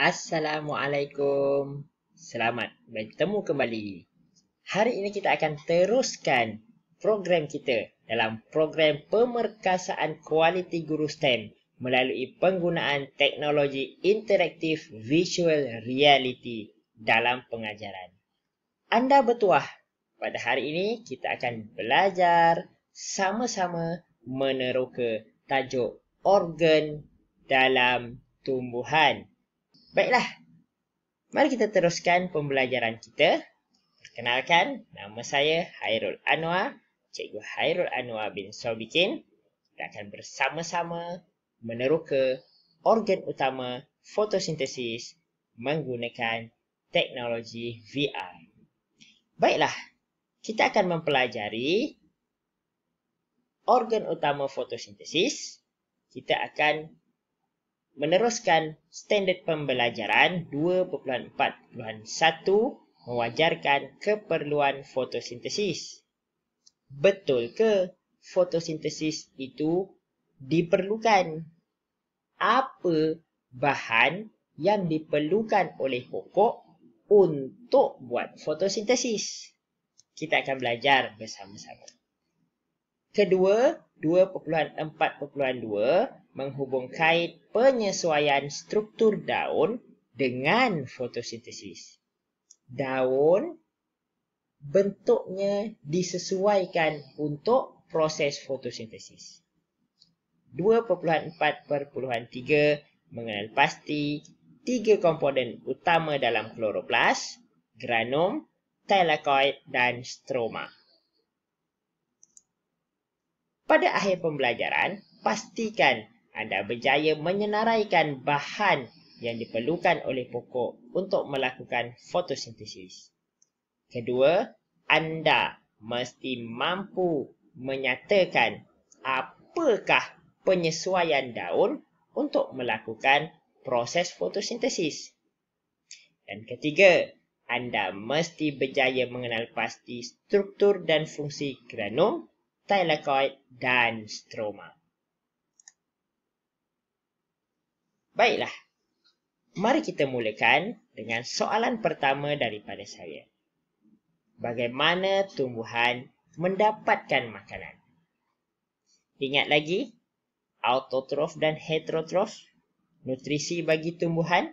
Assalamualaikum. Selamat bertemu kembali. Hari ini kita akan teruskan program kita dalam program pemerkasaan kualiti guru STEM melalui penggunaan teknologi interaktif virtual reality dalam pengajaran. Anda bertuah, pada hari ini kita akan belajar sama-sama meneroka tajuk organ dalam tumbuhan. Baiklah, mari kita teruskan pembelajaran kita. Perkenalkan, nama saya Hairul Anwar, Cikgu Hairul Anwar bin Sobikin. Kita akan bersama-sama meneroka organ utama fotosintesis menggunakan teknologi VR. Baiklah, kita akan mempelajari organ utama fotosintesis. Kita akan meneruskan standard pembelajaran 2.4.1 mewajarkan keperluan fotosintesis. Betul ke fotosintesis itu diperlukan? Apa bahan yang diperlukan oleh pokok untuk buat fotosintesis? Kita akan belajar bersama-sama. Kedua, 2.4.2 menghubung kait penyesuaian struktur daun dengan fotosintesis. Daun bentuknya disesuaikan untuk proses fotosintesis. 2.4.3 mengenal pasti 3 komponen utama dalam kloroplas, granum, thylakoid dan stroma. Pada akhir pembelajaran, pastikan anda berjaya menyenaraikan bahan yang diperlukan oleh pokok untuk melakukan fotosintesis. Kedua, anda mesti mampu menyatakan apakah penyesuaian daun untuk melakukan proses fotosintesis. Dan ketiga, anda mesti berjaya mengenal pasti struktur dan fungsi granum, thylakoid dan stroma. Baiklah, mari kita mulakan dengan soalan pertama daripada saya. Bagaimana tumbuhan mendapatkan makanan? Ingat lagi, autotrof dan heterotrof, nutrisi bagi tumbuhan?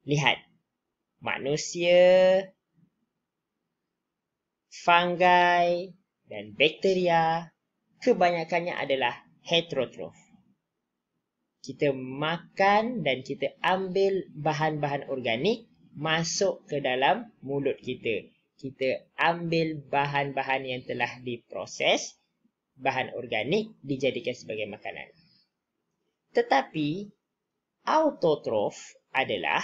Lihat, manusia, fungi dan bakteria kebanyakannya adalah heterotrof. Kita makan dan kita ambil bahan-bahan organik masuk ke dalam mulut kita. Kita ambil bahan-bahan yang telah diproses, bahan organik dijadikan sebagai makanan. Tetapi autotrof adalah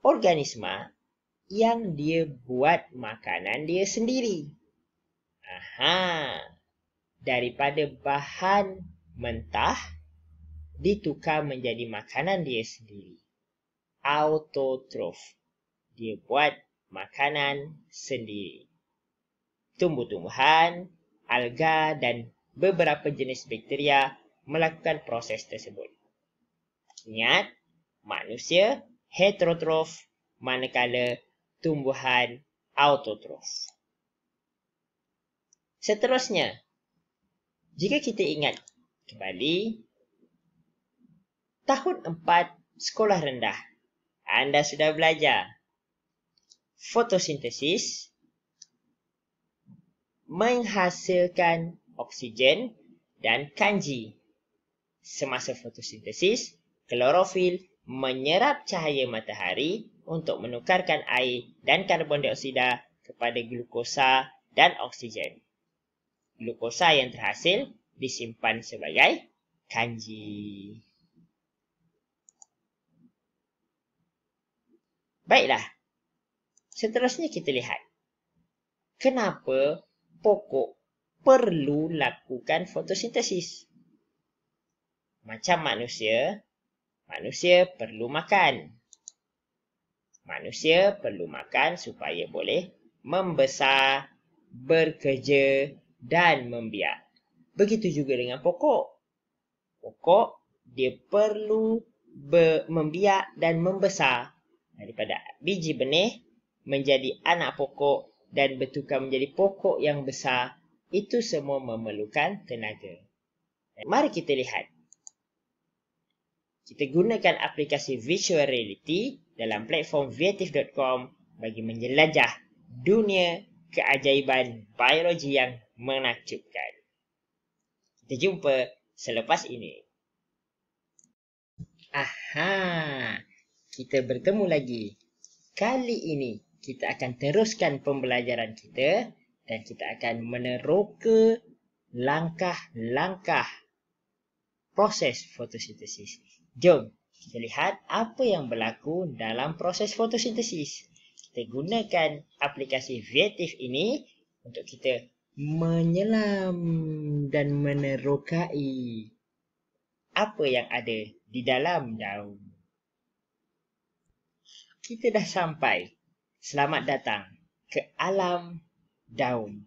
organisma yang dia buat makanan dia sendiri. Daripada bahan mentah ditukar menjadi makanan dia sendiri. Autotrof. Dia buat makanan sendiri. Tumbuh-tumbuhan, alga dan beberapa jenis bakteria melakukan proses tersebut. Ingat, manusia heterotrof manakala tumbuhan autotrof. Seterusnya, jika kita ingat kembali, tahun 4 sekolah rendah, anda sudah belajar fotosintesis menghasilkan oksigen dan kanji. Semasa fotosintesis, klorofil menyerap cahaya matahari untuk menukarkan air dan karbon dioksida kepada glukosa dan oksigen. Glukosa yang terhasil disimpan sebagai kanji. Baiklah, seterusnya kita lihat. Kenapa pokok perlu lakukan fotosintesis? Macam manusia perlu makan. Manusia perlu makan supaya boleh membesar, bekerja dan membiak. Begitu juga dengan pokok. Pokok dia perlu membiak dan membesar daripada biji benih menjadi anak pokok dan bertukar menjadi pokok yang besar. Itu semua memerlukan tenaga. Mari kita lihat. Kita gunakan aplikasi Virtual Reality dalam platform Viatif.com bagi menjelajah dunia keajaiban biologi yang menakjubkan. Kita jumpa selepas ini. Aha, kita bertemu lagi. Kali ini kita akan teruskan pembelajaran kita dan kita akan meneroka langkah-langkah proses fotosintesis. Jom kita lihat apa yang berlaku dalam proses fotosintesis. Kita gunakan aplikasi Viatif ini untuk kita menyelam dan menerokai apa yang ada di dalam daun. Kita dah sampai. Selamat datang ke alam daun.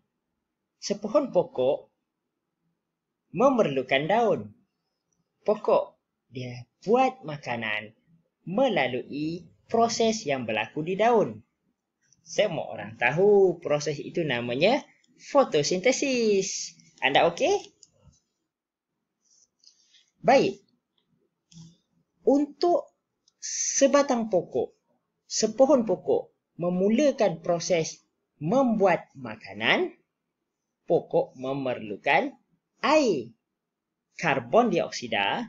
Sepohon pokok memerlukan daun. Pokok dia buat makanan melalui proses yang berlaku di daun. Semua orang tahu proses itu namanya fotosintesis. Anda okey? Baik. Untuk sebatang pokok, sepohon pokok memulakan proses membuat makanan, pokok memerlukan air, karbon dioksida,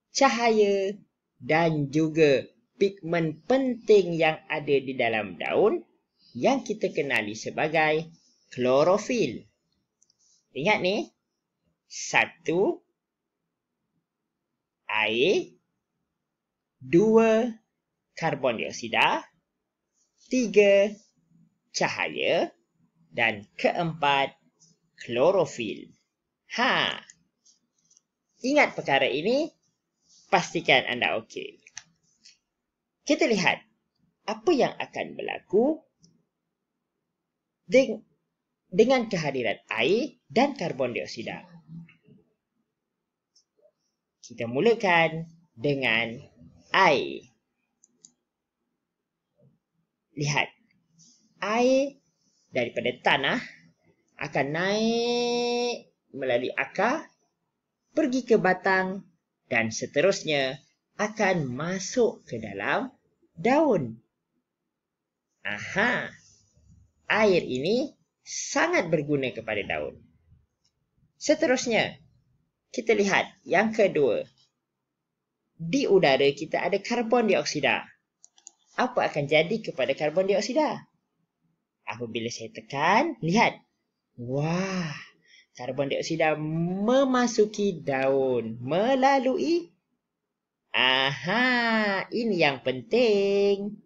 cahaya dan juga pigmen penting yang ada di dalam daun yang kita kenali sebagai klorofil. Ingat ni, 1 air, 2 karbon dioksida, 3 cahaya dan 4 klorofil. Ingat perkara ini, pastikan anda okey. Kita lihat apa yang akan berlaku dengan kehadiran air dan karbon dioksida. Kita mulakan dengan air. Lihat, air daripada tanah akan naik melalui akar, pergi ke batang dan seterusnya akan masuk ke dalam daun. Air ini sangat berguna kepada daun. Seterusnya, kita lihat yang kedua. Di udara kita ada karbon dioksida. Apa akan jadi kepada karbon dioksida? Apabila saya tekan, lihat. Wah, karbon dioksida memasuki daun melalui ini yang penting.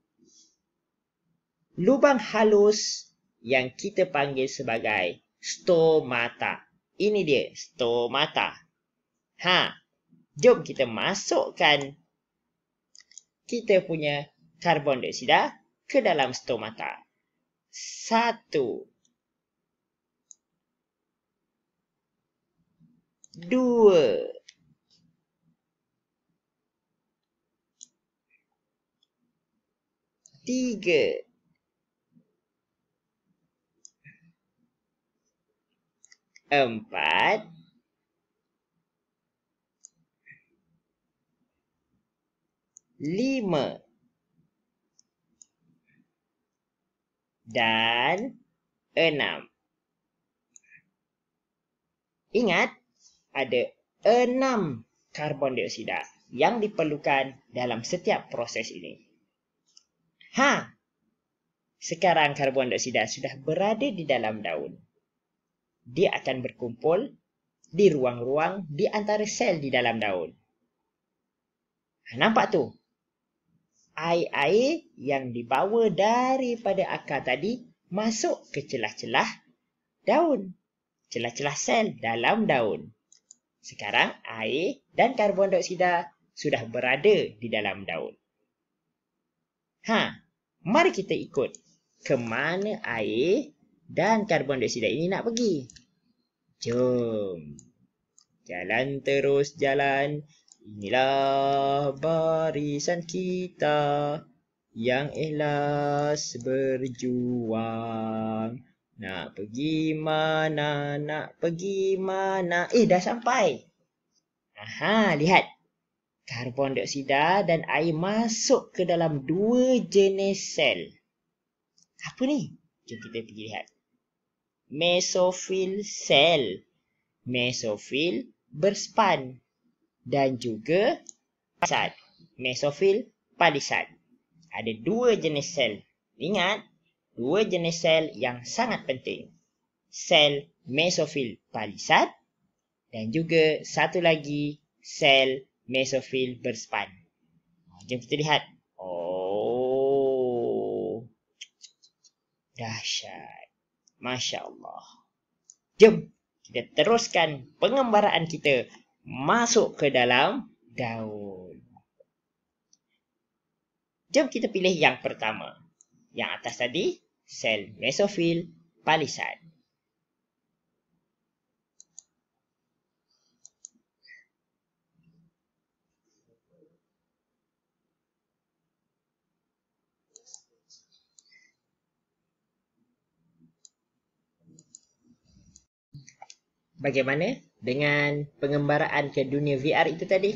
Lubang halus yang kita panggil sebagai stomata. Ini dia, stomata. Jom kita masukkan kita punya karbon dioksida ke dalam stomata. 1, 2, 3, 4, 5 dan 6. Ingat, ada 6 karbon dioksida yang diperlukan dalam setiap proses ini. Sekarang karbon dioksida sudah berada di dalam daun. Dia akan berkumpul di ruang-ruang di antara sel di dalam daun. Nampak tu? Air-air yang dibawa daripada akar tadi masuk ke celah-celah daun. Celah-celah sel dalam daun. Sekarang air dan karbon dioksida sudah berada di dalam daun. Mari kita ikut ke mana air dan karbon dioksida ini nak pergi. Jom. Jalan terus jalan. Inilah barisan kita yang ikhlas berjuang. Nak pergi mana, nak pergi mana. Dah sampai. Aha, lihat. Karbon dioksida dan air masuk ke dalam dua jenis sel. Apa ni? Jom kita pergi lihat. Mesofil sel. Mesofil berspan. Dan juga palisad. Mesofil palisad. Ada dua jenis sel. Ingat, dua jenis sel yang sangat penting. Sel mesofil palisad dan juga satu lagi sel mesofil berspan. Jom kita lihat. Oh, dahsyat. Masya Allah. Jom kita teruskan pengembaraan kita masuk ke dalam daun. Jom kita pilih yang pertama. Yang atas tadi, sel mesofil palisad. Bagaimana dengan pengembaraan ke dunia VR itu tadi?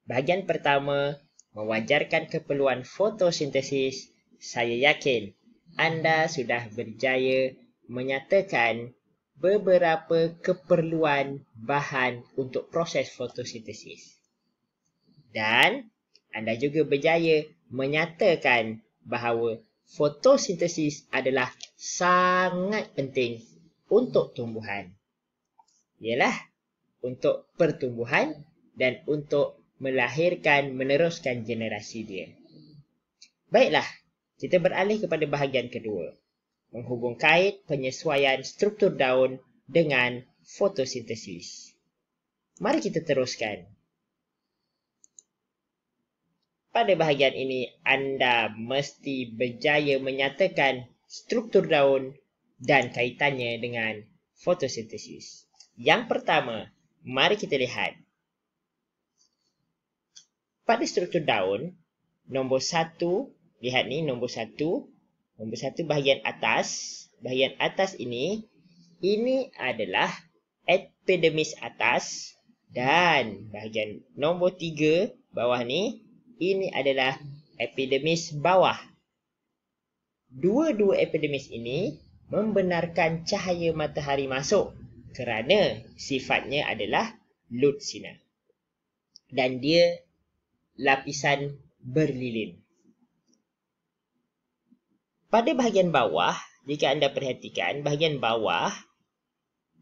Bahagian pertama mewajarkan keperluan fotosintesis. Saya yakin anda sudah berjaya menyatakan beberapa keperluan bahan untuk proses fotosintesis. Dan anda juga berjaya menyatakan bahawa fotosintesis adalah sangat penting untuk tumbuhan. Ialah untuk pertumbuhan dan untuk melahirkan, meneruskan generasi dia. Baiklah, kita beralih kepada bahagian kedua. Menghubung kait penyesuaian struktur daun dengan fotosintesis. Mari kita teruskan. Pada bahagian ini, anda mesti berjaya menyatakan struktur daun dan kaitannya dengan fotosintesis. Yang pertama, mari kita lihat. Pada struktur daun, nombor 1, lihat ni nombor 1 bahagian atas. Bahagian atas ini adalah epidermis atas. Dan bahagian nombor 3, bawah ni, ini adalah epidermis bawah. Dua-dua epidermis ini membenarkan cahaya matahari masuk kerana sifatnya adalah lut sinar. Dan dia lapisan berlilin. Pada bahagian bawah, jika anda perhatikan, bahagian bawah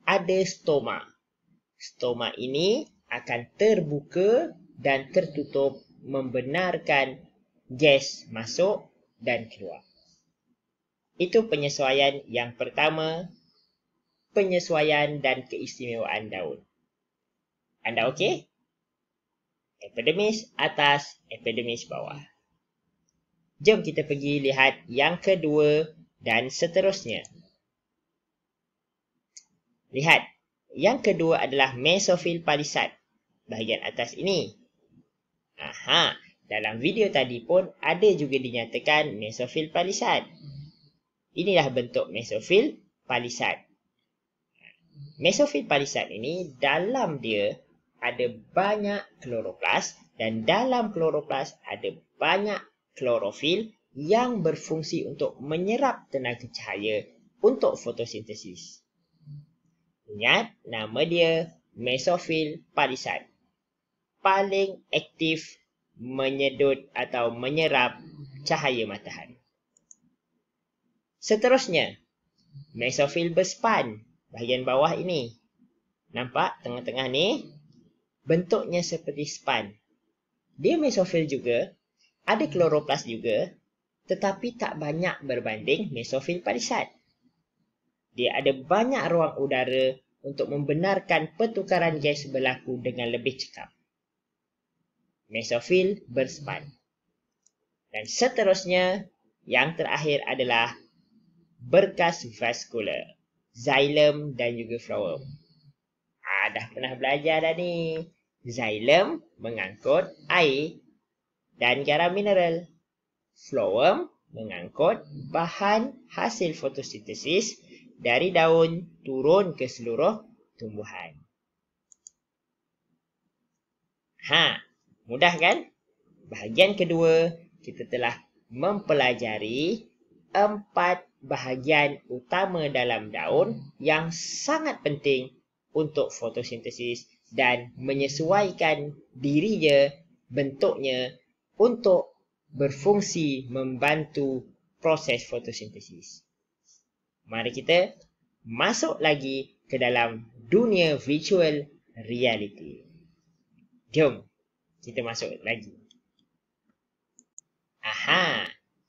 ada stoma. Stoma ini akan terbuka dan tertutup membenarkan gas masuk dan keluar. Itu penyesuaian yang pertama, penyesuaian dan keistimewaan daun. Anda okey? Epidermis atas, epidermis bawah. Jom kita pergi lihat yang kedua dan seterusnya. Lihat, yang kedua adalah mesofil palisad. Bahagian atas ini. Dalam video tadi pun ada juga dinyatakan mesofil palisad. Inilah bentuk mesofil palisad. Mesofil palisad ini dalam dia ada banyak kloroplas dan dalam kloroplas ada banyak klorofil yang berfungsi untuk menyerap tenaga cahaya untuk fotosintesis. Ingat, nama dia mesofil palisad. Paling aktif menyedut atau menyerap cahaya matahari. Seterusnya, mesofil berspan, bahagian bawah ini. Nampak tengah-tengah ni? Bentuknya seperti span. Dia mesofil juga, ada kloroplas juga, tetapi tak banyak berbanding mesofil palisad. Dia ada banyak ruang udara untuk membenarkan pertukaran gas berlaku dengan lebih cekap. Mesofil berspan. Dan seterusnya, yang terakhir adalah berkas vaskular, xylem dan juga phloem. dah pernah belajar dah ni. Xylem mengangkut air dan garam mineral. Phloem mengangkut bahan hasil fotosintesis dari daun turun ke seluruh tumbuhan. Mudah kan? Bahagian kedua, kita telah mempelajari 4 bahagian utama dalam daun yang sangat penting untuk fotosintesis dan menyesuaikan dirinya, bentuknya untuk berfungsi membantu proses fotosintesis. Mari kita masuk lagi ke dalam dunia virtual reality. Jom kita masuk lagi.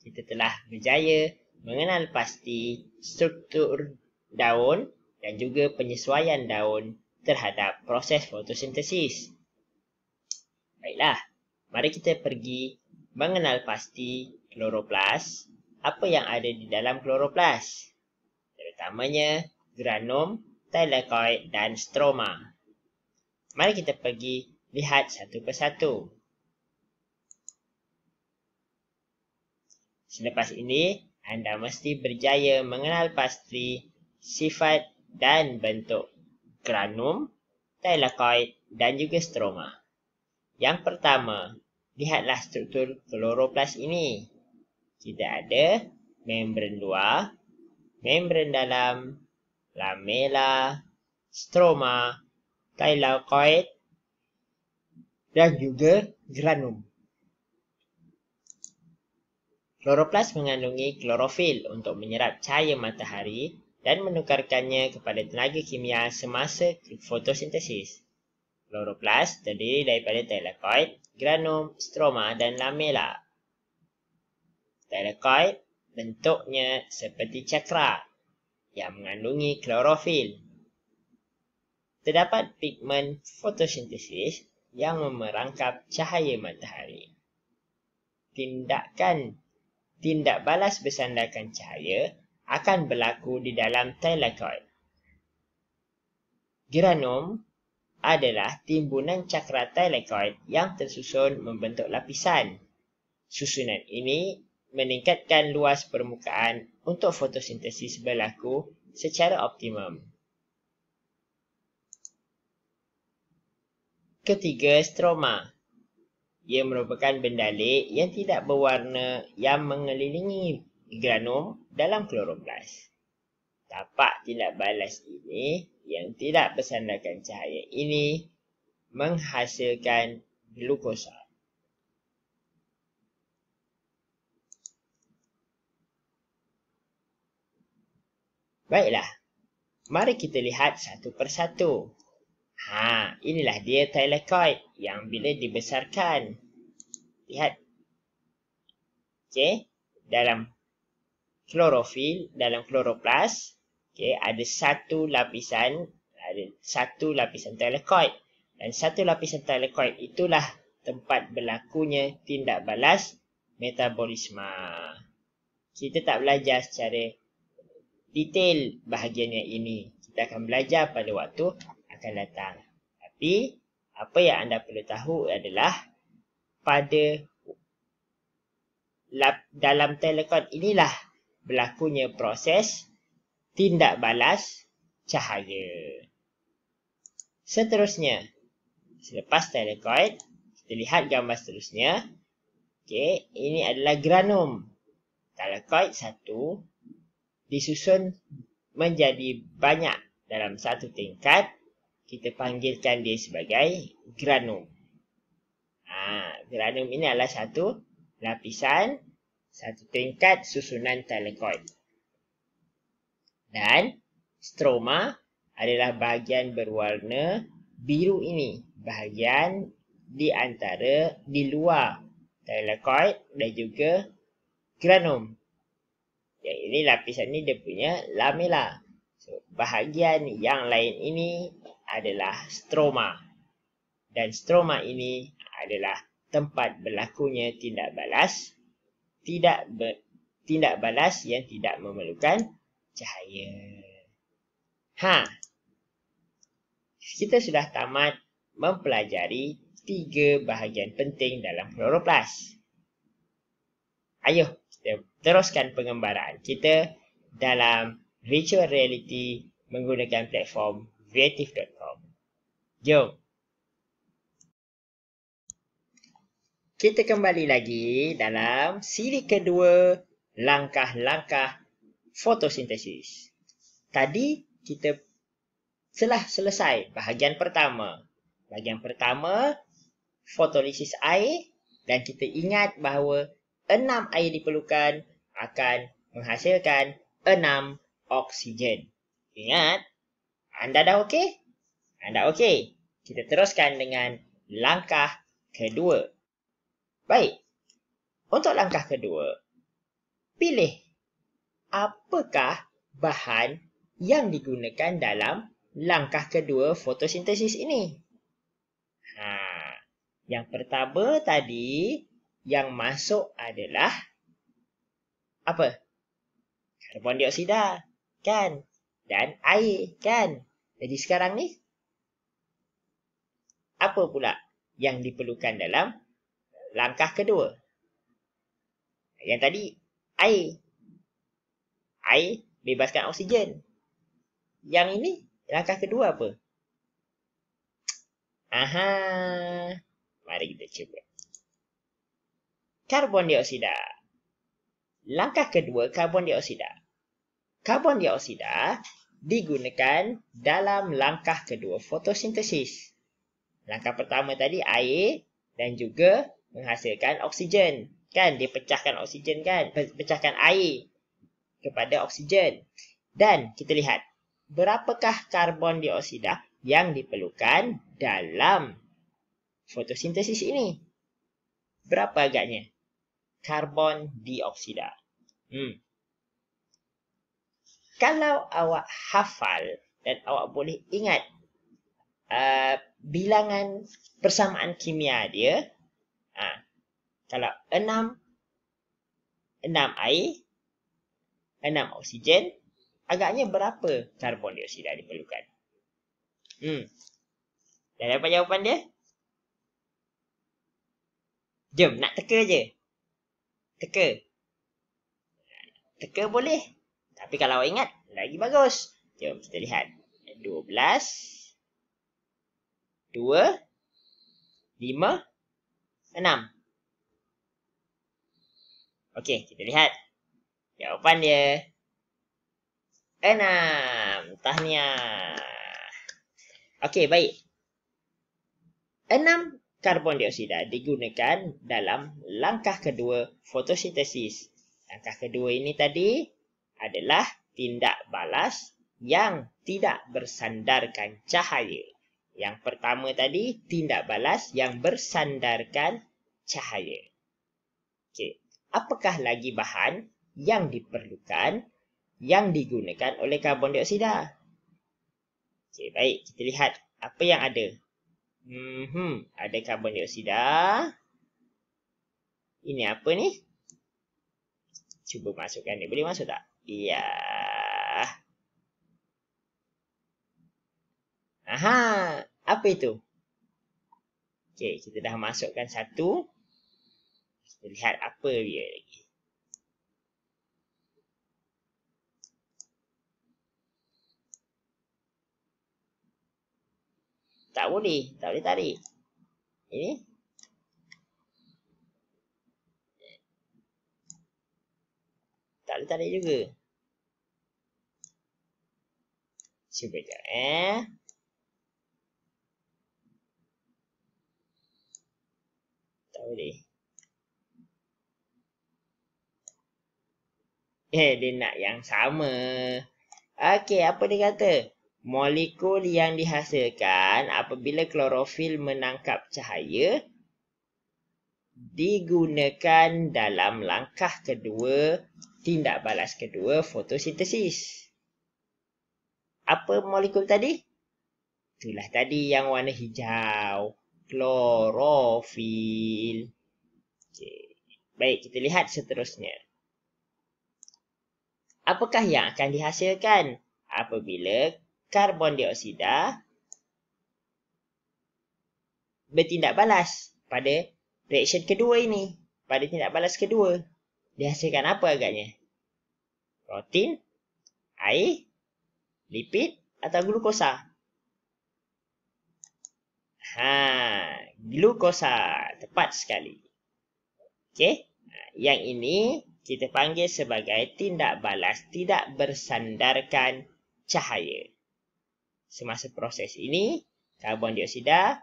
Kita telah berjaya mengenal pasti struktur daun dan juga penyesuaian daun terhadap proses fotosintesis. Baiklah, mari kita pergi mengenal pasti kloroplas, apa yang ada di dalam kloroplas. Terutamanya granum, thylakoid dan stroma. Mari kita pergi lihat satu persatu. Selepas ini, anda mesti berjaya mengenal pasti sifat dan bentuk granum, thylakoid dan juga stroma. Yang pertama, lihatlah struktur kloroplas ini. Kita ada membran luar, membran dalam, lamela, stroma, thylakoid dan juga granum. Kloroplas mengandungi klorofil untuk menyerap cahaya matahari dan menukarkannya kepada tenaga kimia semasa fotosintesis. Kloroplas terdiri daripada thylakoid, granum, stroma dan lamela. Thylakoid bentuknya seperti cakra yang mengandungi klorofil. Terdapat pigmen fotosintesis yang memerangkap cahaya matahari. Tindak balas bersandarkan cahaya akan berlaku di dalam thylakoid. Granum adalah timbunan cakra thylakoid yang tersusun membentuk lapisan. Susunan ini meningkatkan luas permukaan untuk fotosintesis berlaku secara optimum. Ketiga, stroma. Ia merupakan bendalik yang tidak berwarna yang mengelilingi granum dalam kloroplas. Tapak tindak balas ini yang tidak bersandarkan cahaya ini menghasilkan glukosa. Baiklah, mari kita lihat satu persatu. Inilah dia thylakoid yang bila dibesarkan. Lihat. Dalam klorofil, dalam kloroplas, ada satu lapisan thylakoid. Dan satu lapisan thylakoid itulah tempat berlakunya tindak balas metabolisme. Kita tak belajar secara detail bahagian yang ini. Kita akan belajar pada waktu akan datang. Tapi, apa yang anda perlu tahu adalah pada dalam thylakoid inilah berlakunya proses tindak balas cahaya. Seterusnya, selepas thylakoid, kita lihat gambar seterusnya. Ini adalah granum. Thylakoid satu disusun menjadi banyak dalam satu tingkat. Kita panggilkan dia sebagai granum. Granum ini adalah satu lapisan, satu tingkat susunan thylakoid. Dan stroma adalah bahagian berwarna biru ini. Bahagian di luar thylakoid dan juga granum. Yang ini lapisan ini dia punya lamela. Bahagian yang lain ini adalah stroma. Dan stroma ini adalah tempat berlakunya tindak balas yang tidak memerlukan cahaya. kita sudah tamat mempelajari 3 bahagian penting dalam kloroplas. Ayo, kita teruskan pengembaraan kita dalam virtual reality menggunakan platform Creative.com. Jom. Kita kembali lagi dalam siri kedua, langkah-langkah fotosintesis. Tadi kita telah selesai bahagian pertama. Bahagian pertama, fotolisis air, dan kita ingat bahawa 6 air diperlukan akan menghasilkan 6 oksigen. Ingat? Anda dah okey? Anda okey? Kita teruskan dengan langkah kedua. Baik. Untuk langkah kedua, pilih apakah bahan yang digunakan dalam langkah kedua fotosintesis ini. Yang pertama tadi, yang masuk adalah apa? Karbon dioksida, kan? Dan air, kan? Jadi sekarang ni, apa pula yang diperlukan dalam langkah kedua? Yang tadi, air. Air bebaskan oksigen. Yang ini, langkah kedua apa? Mari kita cuba. Karbon dioksida. Langkah kedua, karbon dioksida. Karbon dioksida digunakan dalam langkah kedua fotosintesis. Langkah pertama tadi air dan juga menghasilkan oksigen. Kan, dia pecahkan oksigen kan? Pecahkan air kepada oksigen. Dan kita lihat, berapakah karbon dioksida yang diperlukan dalam fotosintesis ini? Berapa agaknya? Karbon dioksida. Kalau awak hafal dan awak boleh ingat bilangan persamaan kimia dia, kalau 6 air, 6 oksigen, agaknya berapa karbon dioksida diperlukan? Dah dapat jawapan dia? Jom, nak teka je. Teka. Teka boleh. Tapi kalau awak ingat, lagi bagus. Jom kita lihat. 12, 2, 5, 6. Okey, kita lihat. Jawapan dia 6. Tahniah. Okey, baik. 6 karbon dioksida digunakan dalam langkah kedua fotosintesis. Langkah kedua ini tadi adalah tindak balas yang tidak bersandarkan cahaya. Yang pertama tadi, tindak balas yang bersandarkan cahaya. Okey, apakah lagi bahan yang diperlukan yang digunakan oleh karbon dioksida? Okey, baik, kita lihat apa yang ada. Ada karbon dioksida. Ini apa ni? Cuba masukkan ni. Boleh masuk tak? Ya. Apa itu? Okey, kita dah masukkan satu. Kita lihat apa dia lagi. Tak boleh tarik. Ini. Tak boleh tarik juga. Cuba je. Tak boleh. Dia nak yang sama. Okey, apa dia kata? Molekul yang dihasilkan apabila klorofil menangkap cahaya digunakan dalam langkah kedua, tindak balas kedua fotosintesis. Apa molekul tadi? Itulah tadi yang warna hijau. Klorofil. Okay. Baik, kita lihat seterusnya. Apakah yang akan dihasilkan apabila karbon dioksida bertindak balas pada reaction kedua ini. Pada tindak balas kedua, dihasilkan apa agaknya? Protein, air, lipid atau glukosa? Glukosa. Tepat sekali. Okey. Yang ini kita panggil sebagai tindak balas tidak bersandarkan cahaya. Semasa proses ini, karbon dioksida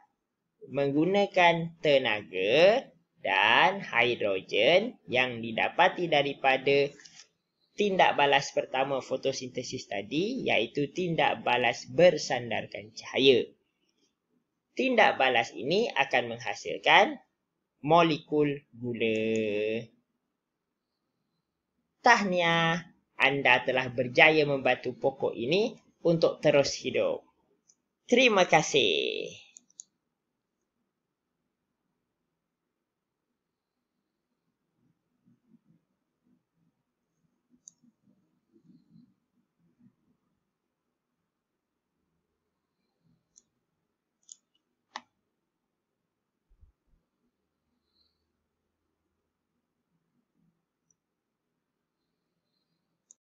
menggunakan tenaga dan hidrogen yang didapati daripada tindak balas pertama fotosintesis tadi, iaitu tindak balas bersandarkan cahaya. Tindak balas ini akan menghasilkan molekul gula. Tahniah, anda telah berjaya membantu pokok ini untuk terus hidup. Terima kasih.